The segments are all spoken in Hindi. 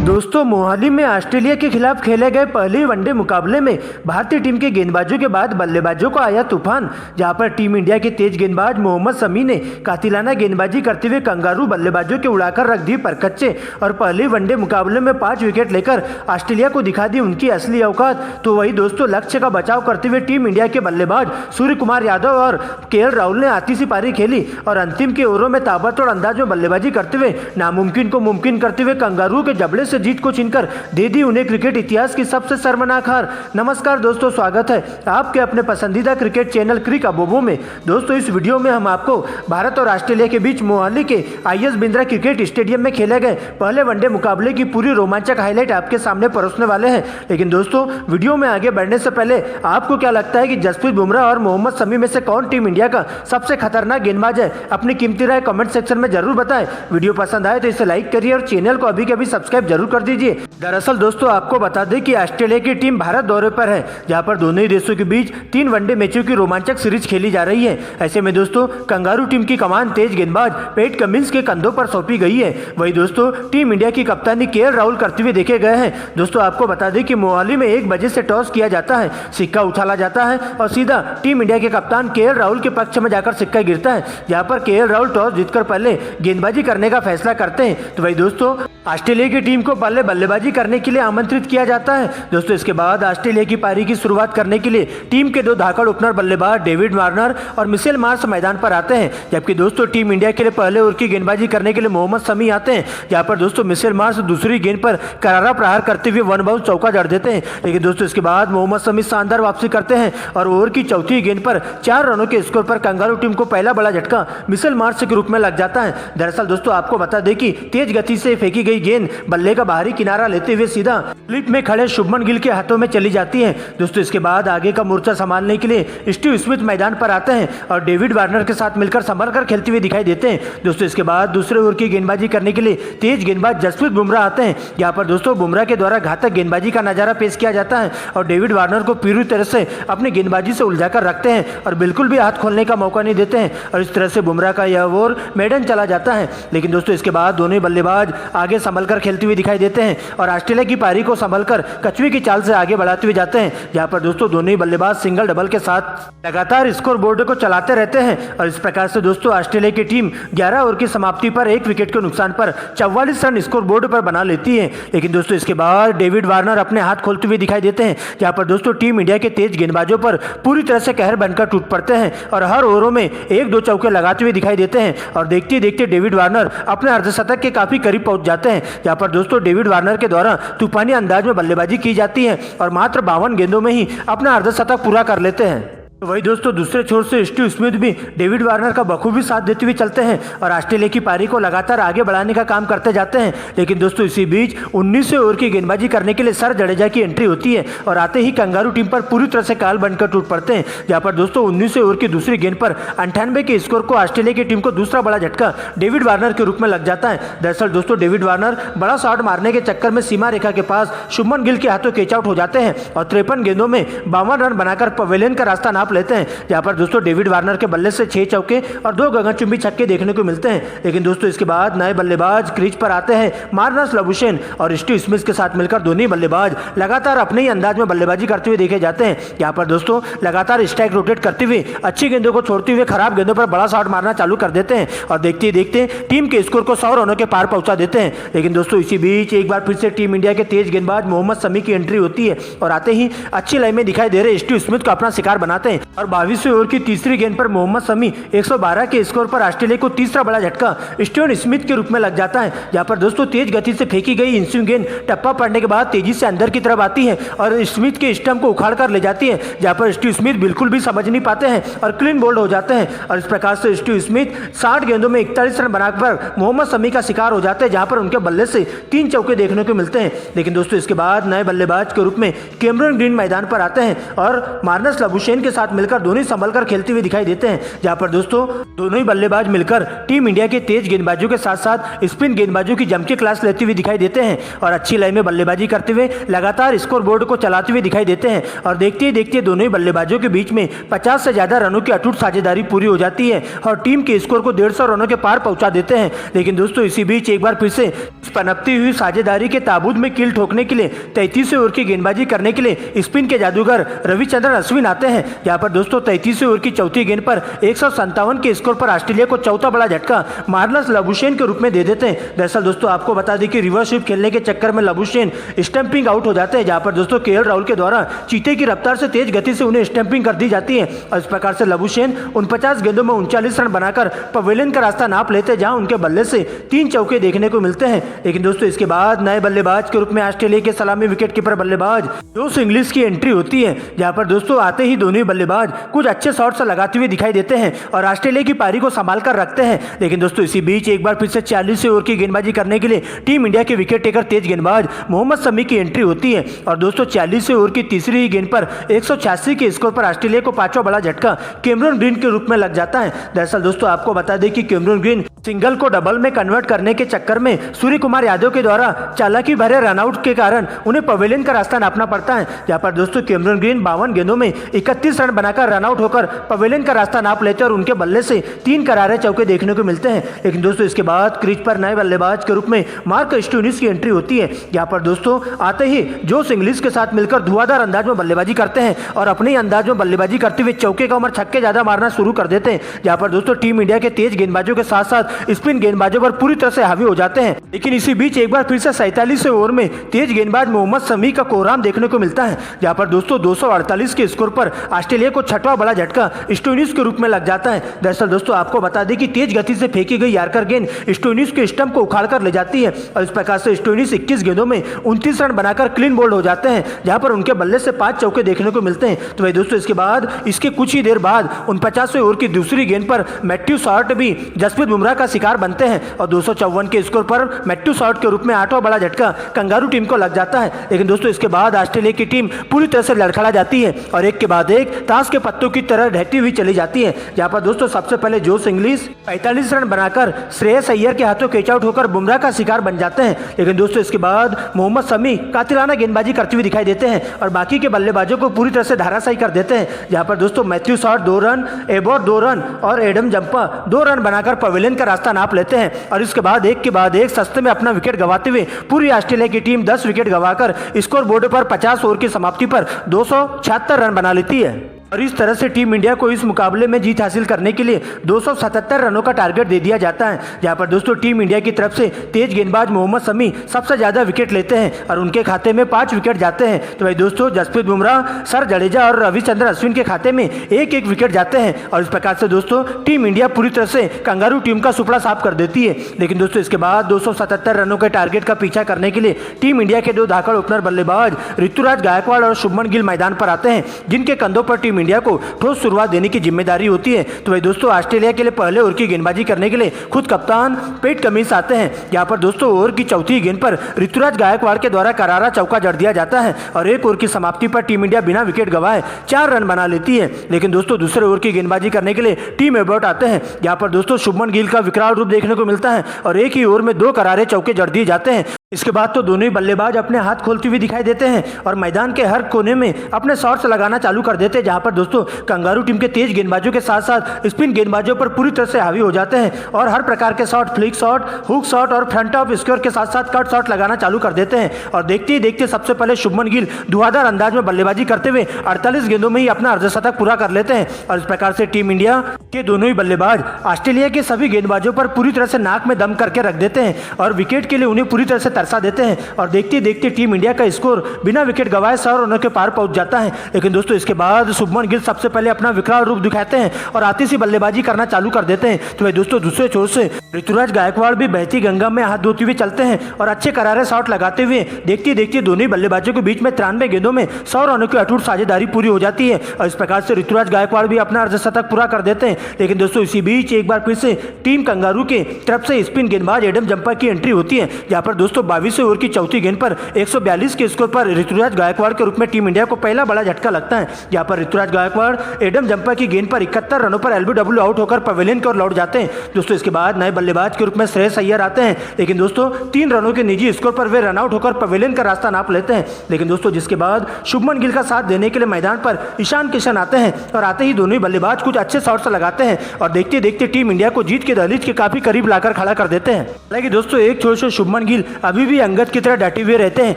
दोस्तों, मोहाली में ऑस्ट्रेलिया के खिलाफ खेले गए पहले वनडे मुकाबले में भारतीय टीम के गेंदबाजों के बाद बल्लेबाजों को आया तूफान, जहां पर टीम इंडिया के तेज गेंदबाज मोहम्मद शमी ने कातिलाना गेंदबाजी करते हुए कंगारू बल्लेबाजों के उड़ाकर रख दी परकच्चे और पहले वनडे मुकाबले में 5 विकेट लेकर ऑस्ट्रेलिया को दिखा दी उनकी असली औकात। तो वही दोस्तों, लक्ष्य का बचाव करते हुए टीम इंडिया के बल्लेबाज सूर्य कुमार यादव और केएल राहुल ने आतिशी पारी खेली और अंतिम के ओवरों में ताबड़तोड़ अंदाज में बल्लेबाजी करते हुए नामुमकिन को मुमकिन करते हुए कंगारू के जबड़े से जीत को छीनकर दे दी उन्हें क्रिकेट इतिहास की सबसे शर्मनाक हार। नमस्कार दोस्तों, स्वागत है आपके अपने पसंदीदा क्रिकेट चैनल क्रिक अबोबो में। दोस्तों, इस वीडियो में हम आपको भारत और ऑस्ट्रेलिया के बीच मोहाली के आईएस बिंद्रा क्रिकेट स्टेडियम में खेले गए पहले वनडे मुकाबले की पूरी रोमांचक हाईलाइट आपके सामने परोसने वाले हैं। लेकिन दोस्तों, वीडियो में आगे बढ़ने से पहले आपको क्या लगता है कि जसप्रीत बुमराह और मोहम्मद शमी में से कौन टीम इंडिया का सबसे खतरनाक गेंदबाज है? अपनी कीमती राय कमेंट सेक्शन में जरूर बताएं। वीडियो पसंद आए तो इसे लाइक करिए और चैनल को अभी के अभी सब्सक्राइब जरूर कर दीजिए। दरअसल दोस्तों, आपको बता दें कि ऑस्ट्रेलिया की टीम भारत दौरे पर है, जहां पर दोनों ही देशों के बीच 3 वनडे मैचों की रोमांचक सीरीज खेली जा रही है। ऐसे में दोस्तों, कंगारू टीम की कमान तेज गेंदबाज पैट कमिंस के कंधों पर सौंपी गई है। वही दोस्तों, टीम इंडिया की कप्तानी केएल राहुल करते हुए देखे गए हैं। दोस्तों, आपको बता दें कि मोहाली में 1 बजे से टॉस किया जाता है, सिक्का उछाला जाता है और सीधा टीम इंडिया के कप्तान केएल राहुल के पक्ष में जाकर सिक्का गिरता है, जहां पर केएल राहुल टॉस जीतकर पहले गेंदबाजी करने का फैसला करते हैं। तो वही दोस्तों, ऑस्ट्रेलिया की टीम को पहले बल्लेबाजी करने के लिए आमंत्रित किया जाता है। दोस्तों, इसके बाद ऑस्ट्रेलिया की पारी की शुरुआत करने के लिए टीम के 2 धाकड़ ओपनर बल्लेबाज डेविड वार्नर और मिशेल मार्श मैदान पर आते हैं, जबकि दोस्तों टीम इंडिया के लिए पहले ओवर की गेंदबाजी करने के लिए मोहम्मद शमी आते हैं, जहां पर दोस्तों मिशेल मार्श दूसरी गेंद पर करारा प्रहार करते हुए 1 बाउंस चौका जड़ देते हैं। लेकिन दोस्तों, इसके बाद मोहम्मद शमी शानदार वापसी करते हैं और ओवर की चौथी गेंद पर 4 रनों के स्कोर पर कंगारू टीम को पहला बड़ा झटका मिशेल मार्श के रूप में लग जाता है। दरअसल दोस्तों, आपको बता दें कि तेज गति से फेंकी गई गेंद बल्ले का बाहरी किनारा लेते हुए सीधा स्लिप में खड़े शुभमन गिल के हाथों में चली जाती है। दोस्तों, इसके बाद आगे का मोर्चा संभालने के लिए स्टीव स्मिथ मैदान पर आते हैं और डेविड वार्नर के साथ मिलकर संभल कर खेलते हुए दिखाई देते हैं। दोस्तों, इसके बाद दूसरे ओवर की गेंदबाजी करने के लिए तेज गेंदबाज जसप्रीत बुमराह आते हैं, यहाँ पर दोस्तों बुमराह के द्वारा घातक गेंदबाजी का नजारा पेश किया जाता है और डेविड वार्नर को पूरी तरह से अपनी गेंदबाजी से उलझा कर रखते हैं और बिल्कुल भी हाथ खोलने का मौका नहीं देते हैं और इस तरह से बुमराह का यह ओवर मेडन चला जाता है। लेकिन दोस्तों, इसके बाद दोनों ही बल्लेबाज आगे संभल कर खेलते हुए दिखाई देते हैं और ऑस्ट्रेलिया की पारी को संभलकर कछुए की चाल से आगे बढ़ाते हुए जाते हैं, जहां पर दोस्तों दोनों ही बल्लेबाज सिंगल डबल के साथ लगातार स्कोर बोर्ड को चलाते रहते हैं और इस प्रकार से दोस्तों ऑस्ट्रेलिया की टीम 11 ओवर की समाप्ति पर 1 विकेट के नुकसान पर 44 रन स्कोर बोर्ड पर बना लेती है। लेकिन दोस्तों, इसके बाद डेविड वार्नर अपने हाथ खोलते हुए दिखाई देते हैं, जहां पर दोस्तों टीम इंडिया के तेज गेंदबाजों पर पूरी तरह से कहर बनकर टूट पड़ते हैं और हर ओवरों में 1-2 चौके लगाते हुए दिखाई देते हैं और देखते ही देखते डेविड वार्नर अपने अर्धशतक के काफी करीब पहुंच जाते हैं, जहां पर दोस्तों डेविड वार्नर के द्वारा तूफानी अंदाज में बल्लेबाजी की जाती है और मात्र 52 गेंदों में ही अपना अर्धशतक पूरा कर लेते हैं। वही दोस्तों, दूसरे छोर से स्टीव स्मिथ भी डेविड वार्नर का बखूबी साथ देते हुए चलते हैं और ऑस्ट्रेलिया की पारी को लगातार आगे बढ़ाने का काम करते जाते हैं। लेकिन दोस्तों, इसी बीच 19वें ओवर की गेंदबाजी करने के लिए सर जडेजा की एंट्री होती है और आते ही कंगारू टीम पर पूरी तरह से काल बनकर टूट पड़ते हैं, जहां पर दोस्तों 19वें ओवर की दूसरी गेंद पर 98 के स्कोर को ऑस्ट्रेलिया की टीम को दूसरा बड़ा झटका डेविड वार्नर के रूप में लग जाता है। दरअसल दोस्तों, डेविड वार्नर बड़ा शॉट मारने के चक्कर में सीमा रेखा के पास शुभमन गिल के हाथों कैच आउट हो जाते हैं और 53 गेंदों में 52 रन बनाकर पवेलियन का रास्ता नाप लेते हैं, जहां पर दोस्तों डेविड वार्नर के बल्ले से 6 चौके और 2 गगनचुंबी छक्के देखने को मिलते हैं। लेकिन दोस्तों, इसके बाद नए बल्लेबाज क्रीज पर आते हैं मार्नस लबुशेन और स्टीव स्मिथ के साथ मिलकर दोनों ही बल्लेबाज लगातार अपने ही अंदाज में बल्लेबाजी करते हुए देखे जाते हैं, यहाँ पर दोस्तों लगातार स्ट्राइक रोटेट करते हुए अच्छी गेंदों को छोड़ते हुए खराब गेंदों पर बड़ा शॉट मारना चालू कर देते हैं और देखते ही देखते टीम के स्कोर को 100 रनों के पार पहुंचा देते हैं। लेकिन दोस्तों, इसी बीच एक बार फिर से टीम इंडिया के तेज गेंदबाज मोहम्मद शमी की एंट्री होती है और आते ही अच्छी लाइन में दिखाई दे रहे स्टीव स्मिथ को अपना शिकार बनाते हैं और 22वें ओवर की तीसरी गेंद पर मोहम्मद शमी 112 के स्कोर पर ऑस्ट्रेलिया को तीसरा बड़ा झटका स्टीवन स्मिथ के रूप में लग जाता है, जहां पर दोस्तों तेज गति से फेंकी गई इंस्विंग गेंद टप्पा पड़ने के बाद तेजी से अंदर की तरफ आती है और स्मिथ के स्टंप को उखाड़ कर ले जाती है, जहां पर स्टीव स्मिथ बिल्कुल भी समझ नहीं पाते हैं और क्लीन बोल्ड हो जाते हैं और इस प्रकार से स्टीव स्मिथ 60 गेंदों में 41 रन बनाकर मोहम्मद शमी का शिकार हो जाते हैं, जहां पर उनके बल्ले से 3 चौके देखने को मिलते हैं। लेकिन दोस्तों, इसके बाद नए बल्लेबाज के रूप में कैमरन ग्रीन मैदान पर आते हैं और मार्नस लबुशेन के साथ साथ मिलकर दोनों ही संभल कर खेलते हुए दिखाई देते हैं, जहां पर दोस्तों दोनों ही बल्लेबाज मिलकर टीम इंडिया के तेज गेंदबाजों के साथ साथ स्पिन गेंदबाजों की जम के क्लास लेते हुए दिखाई देते हैं और अच्छी लाइन में बल्लेबाजी करते हुए लगातार स्कोर बोर्ड को चलाते हुए दिखाई देते हैं। और देखते ही देखते दोनों ही बल्लेबाजों के बीच में 50 से ज्यादा रनों की अटूट साझेदारी पूरी हो जाती है और टीम के स्कोर को 150 रनों के पार पहुंचा देते हैं। लेकिन दोस्तों इसी बीच एक बार फिर से पनपती हुई साझेदारी के ताबूत में कील ठोकने के लिए 33वें ओवर की गेंदबाजी करने के लिए स्पिन के जादूगर रविचंद्रन अश्विन आते हैं, जहां पर दोस्तों 33वें ओवर की चौथी गेंद पर 157 के स्कोर पर ऑस्ट्रेलिया को चौथा बड़ा झटका मार्नस लाबुशेन के रूप में दे देते हैं। दरअसल दोस्तों आपको बता दें कि रिवर्स स्वीप खेलने के चक्कर में लाबुशेन स्टंपिंग आउट हो जाते हैं, जहां पर दोस्तों केएल राहुल के द्वारा चीते की रफ्तार से तेज गति से उन्हें स्टंपिंग कर दी जाती है और इस प्रकार से लाबुशेन 49 गेंदों में 39 रन बनाकर पवेलियन का रास्ता नाप लेते, जहां उनके बल्ले से 3 चौके देखने को मिलते हैं। लेकिन दोस्तों इसके बाद नए बल्लेबाज के रूप में ऑस्ट्रेलिया के सलामी विकेट कीपर बल्लेबाज जोश इंग्लिश की एंट्री होती है, जहां पर दोस्तों आते ही दोनों ही बल्लेबाज कुछ अच्छे शॉट्स लगाते हुए दिखाई देते हैं और ऑस्ट्रेलिया की पारी को संभाल कर रखते हैं। लेकिन दोस्तों इसी बीच एक बार फिर से 40वें ओवर की गेंदबाजी करने के लिए टीम इंडिया के विकेट टेकर तेज गेंदबाज मोहम्मद शमी की एंट्री होती है और दोस्तों 40वें ओवर की तीसरी ही गेंद पर 186 के स्कोर पर ऑस्ट्रेलिया को पांचवा बड़ा झटका कैमरून ग्रीन के रूप में लग जाता है। दरअसल दोस्तों आपको बता दें कि कैमरून ग्रीन सिंगल को डबल में कन्वर्ट करने के चक्कर में सूर्य कुमार यादव के द्वारा चालाकी भरे रनआउट के कारण उन्हें पवेलियन का रास्ता नापना पड़ता है, जहां पर दोस्तों कैमरून ग्रीन 52 गेंदों में 31 रन बनाकर रनआउट होकर पवेलियन का रास्ता नाप लेते हैं और उनके बल्ले से 3 करारे चौके देखने को मिलते हैं। लेकिन दोस्तों इसके बाद क्रीज पर नए बल्लेबाज के रूप में मार्क स्टोइनिस की एंट्री होती है, जहां पर दोस्तों आते ही जोश इंग्लिश के साथ मिलकर धुआंधार अंदाज में बल्लेबाजी करते हैं और अपने ही अंदाज में बल्लेबाजी करते हुए चौके का उम्र छक्के ज्यादा मारना शुरू कर देते हैं, जहां पर दोस्तों टीम इंडिया के तेज गेंदबाजों के साथ साथ स्पिन गेंदबाजों पर पूरी तरह से हावी हो जाते हैं। लेकिन इसी बीच एक बार फिर से 47वें ओवर में तेज गेंदबाज मोहम्मद शमी का कोहराम देखने को मिलता है, जहां पर दोस्तों 248 के स्कोर पर ऑस्ट्रेलिया को छठवां बड़ा झटका स्टोइनिस के रूप में लग जाता है। दरअसल दोस्तों आपको बता दें कि तेज गति से फेंकी गई यार्कर गेंद स्टोइनिस के स्टंप को उखाड़कर ले जाती है और इस प्रकार से स्टोइनिस 21 गेंदों में 29 रन बनाकर क्लीन बोल्ड हो जाते हैं, जहां पर उनके बल्ले से 5 चौके देखने को मिलते हैं। तो भाई दोस्तों इसके बाद इसके कुछ ही देर बाद 49वें ओवर की दूसरी गेंद पर मैथ्यू शॉर्ट भी जसप्रीत बुमराह का शिकार बनते हैं और 254 के स्कोर पर मैथ्यू शॉर्ट के रूप में 8वां बड़ा झटका कंगारू टीम को लग जाता है। लेकिन दोस्तों इसके बाद ऑस्ट्रेलिया की टीम पूरी तरह से लड़खड़ा जाती है और एक के बाद एक ताश के पत्तों की तरह ढहती हुई चली जाती है, जहां पर दोस्तों सबसे पहले जोश इंग्लिश 45 रन बनाकर श्रेयस अय्यर के हाथों कैच आउट होकर बुमराह का शिकार बन जाते हैं। लेकिन दोस्तों इसके बाद मोहम्मद शमी कातिलाना गेंदबाजी करते हुए दिखाई देते हैं और बाकी के बल्लेबाजों को पूरी तरह से धराशायी कर देते हैं, जहां पर दोस्तों Matthew short 2 run, Abbott 2 run और एडम जंपा 2 रन बनाकर पवेलियन का रास्ता नाप लेते हैं और इसके बाद एक के बाद एक सस्ते में अपना विकेट गंवाते हुए पूरी ऑस्ट्रेलिया की टीम 10 विकेट गंवाकर स्कोर बोर्ड पर 50 ओवर की समाप्ति पर 276 रन बना लेती है। और इस तरह से टीम इंडिया को इस मुकाबले में जीत हासिल करने के लिए 277 रनों का टारगेट दे दिया जाता है, जहां पर दोस्तों टीम इंडिया की तरफ से तेज गेंदबाज मोहम्मद शमी सबसे ज्यादा विकेट लेते हैं और उनके खाते में 5 विकेट जाते हैं। तो भाई दोस्तों जसप्रीत बुमराह, सर जडेजा और रविचंद्रन अश्विन के खाते में एक एक विकेट जाते हैं और इस प्रकार से दोस्तों टीम इंडिया पूरी तरह से कंगारू टीम का सुपड़ा साफ कर देती है। लेकिन दोस्तों इसके बाद 277 रनों के टारगेट का पीछा करने के लिए टीम इंडिया के 2 धाकड़ ओपनर बल्लेबाज ऋतुराज गायकवाड़ और शुभमन गिल मैदान पर आते हैं, जिनके कंधों पर टीम इंडिया को ठोस शुरुआत देने की जिम्मेदारी होती है। तो भाई दोस्तों ऑस्ट्रेलिया के लिए पहले ओवर की गेंदबाजी करने के लिए खुद कप्तान पेट कमिंस आते हैं, यहाँ पर दोस्तों ओवर की चौथी गेंद पर ऋतुराज गायकवाड़ के द्वारा करारा चौका जड़ दिया जाता है और एक ओवर की समाप्ति पर टीम इंडिया बिना विकेट गंवाए 4 रन बना लेती है। लेकिन दोस्तों दूसरे ओवर की गेंदबाजी करने के लिए टीम एबॉट आते हैं, यहाँ पर दोस्तों शुभमन गिल का विकराल रूप देखने को मिलता है और एक ही ओवर में 2 करारे चौके जड़ दिए जाते हैं। इसके बाद तो दोनों ही बल्लेबाज अपने हाथ खोलते हुए दिखाई देते हैं और मैदान के हर कोने में अपने शॉट्स लगाना चालू कर देते हैं, जहां पर दोस्तों कंगारू टीम के तेज गेंदबाजों के साथ साथ स्पिन गेंदबाजों पर पूरी तरह से हावी हो जाते हैं और हर प्रकार के shot, flick shot, hook shot और फ्रंट ऑफ स्क्वायर के साथ साथ कट शॉट लगाना चालू कर देते हैं। और देखते ही देखते सबसे पहले शुभमन गिल धुआंधार अंदाज में बल्लेबाजी करते हुए 48 गेंदों में ही अपना अर्धशतक पूरा कर लेते हैं और इस प्रकार से टीम इंडिया के दोनों ही बल्लेबाज ऑस्ट्रेलिया के सभी गेंदबाजों पर पूरी तरह से नाक में दम करके रख देते हैं और विकेट के लिए उन्हें पूरी तरह से तरसा देते हैं और देखते देखते टीम इंडिया का स्कोर बिना विकेट गंवाए 100 रनों के पार पहुंच जाता है। लेकिन दोस्तों इसके बाद शुभमन गिल सबसे पहले अपना विकराल रूप दिखाते हैं और आती सी बल्लेबाजी करना चालू कर देते हैं। तो भाई दोस्तों दूसरे छोर से ऋतुराज गायकवाड़ भी बहती गंगा में हाथ धोते हुए चलते हैं और अच्छे करारे शॉट लगाते हुए देखते देखते दोनों ही बल्लेबाजों के बीच में 93 गेंदों में 100 रनों की अटूट साझेदारी पूरी हो जाती है और इस प्रकार से ऋतुराज गायकवाड़ भी अपना अर्धशतक पूरा कर देते हैं। लेकिन दोस्तों इसी बीच एक बार फिर से टीम कंगारू के तरफ से स्पिन गेंदबाज एडम जंपा की एंट्री होती है, जहां पर दोस्तों 22वें ओवर की चौथी गेंद पर 142 के स्कोर पर ऋतुराज गायकवाड़ के रूप में टीम इंडिया को पहला बड़ा झटका लगता है, जहां पर ऋतुराज गायकवाड़ एडम जंपा की गेंद पर 71 रनों पर एलबीडब्ल्यू आउट होकर पवेलियन की ओर लौट जाते हैं। दोस्तों इसके बाद नए बल्लेबाज के रूप में श्रेयस अय्यर आते हैं, लेकिन दोस्तों 3 रनों के निजी स्कोर पर वे रनआउट होकर पवेलियन का रास्ता नाप लेते हैं। लेकिन दोस्तों जिसके बाद शुभमन गिल का साथ देने के लिए मैदान पर ईशान किशन आते हैं और आते ही दोनों ही बल्लेबाज कुछ अच्छे शॉट्स लगाते हैं और देखते देखते टीम इंडिया को जीत के दहलीज के काफी करीब लाकर खड़ा कर देते हैं। हालांकि दोस्तों एक छोर से शुभमन गिल अभी भी अंगद की तरह डटे हुए रहते हैं,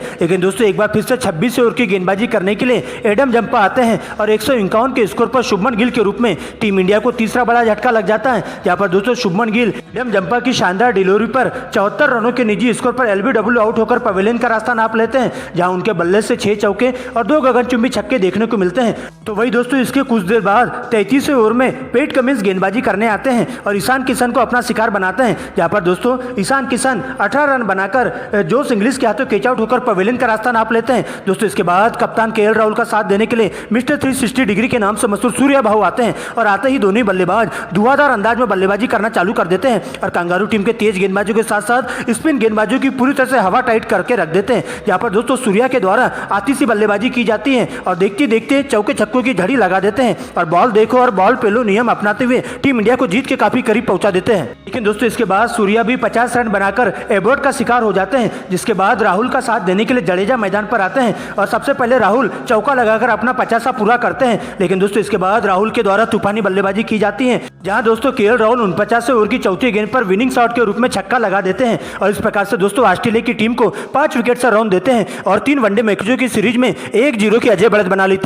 लेकिन दोस्तों एक बार फिर से 26 ओवर की गेंदबाजी करने के लिए एडम जंपा आते हैं और 151 के स्कोर पर शुभमन गिल के रूप में टीम इंडिया को तीसरा बड़ा झटका लग जाता है, जहां पर दोस्तों शुभमन गिल एडम जंपा की शानदार डिलीवरी पर 74 रनों के निजी स्कोर पर एलबीडब्ल्यू आउट होकर पवेलियन का रास्ता नाप लेते हैं, जहां उनके बल्ले से 6 चौके और 2 गगनचुंबी छक्के देखने को मिलते हैं। तो वही दोस्तों इसके कुछ देर बाद 33वें ओवर में पेट कमिंस गेंदबाजी करने आते हैं और ईशान किशन को अपना शिकार बनाते हैं, जहां पर दोस्तों ईशान किशन 18 रन बनाकर जोस इंग्लिश के हाथों कैच आउट होकर पवेलियन का रास्ता नाप लेते हैं। दोस्तों इसके बाद कप्तान केएल राहुल का साथ देने के लिए मिस्टर 360 डिग्री के नाम से मशहूर सूर्या भाऊ आते हैं और आते ही दोनों बल्लेबाज धुआंधार अंदाज में बल्लेबाजी करना चालू कर देते हैं और कंगारू टीम के तेज गेंदबाजों के साथ साथ स्पिन गेंदबाजों की पूरी तरह से हवा टाइट करके रख देते हैं, जहां पर दोस्तों सूर्या के द्वारा आतिशी बल्लेबाजी की जाती है और देखते देखते चौके छक्कों की झड़ी लगा देते हैं और बॉल देखो और बॉल पेलो नियम अपनाते हुए टीम इंडिया को जीत के काफी करीब पहुंचा देते हैं। लेकिन दोस्तों इसके बाद सूर्या भी 50 रन बनाकर एबॉर्ड का शिकार हो जाते हैं, जिसके बाद राहुल का साथ देने के लिए जडेजा मैदान पर आते हैं और सबसे पहले राहुल चौका लगाकर अपना 50 पूरा करते हैं। लेकिन दोस्तों इसके बाद राहुल के द्वारा तूफानी बल्लेबाजी की जाती है, जहां दोस्तों केएल राहुल 49वें ओवर की चौथी गेंद पर विनिंग शॉट के रूप में छक्का लगा देते हैं और इस प्रकार से दोस्तों ऑस्ट्रेलिया की टीम को 5 विकेट से राउंड देते हैं और 3 वनडे मैचों की सीरीज में 1-0 की अजय बढ़त बना लेती है।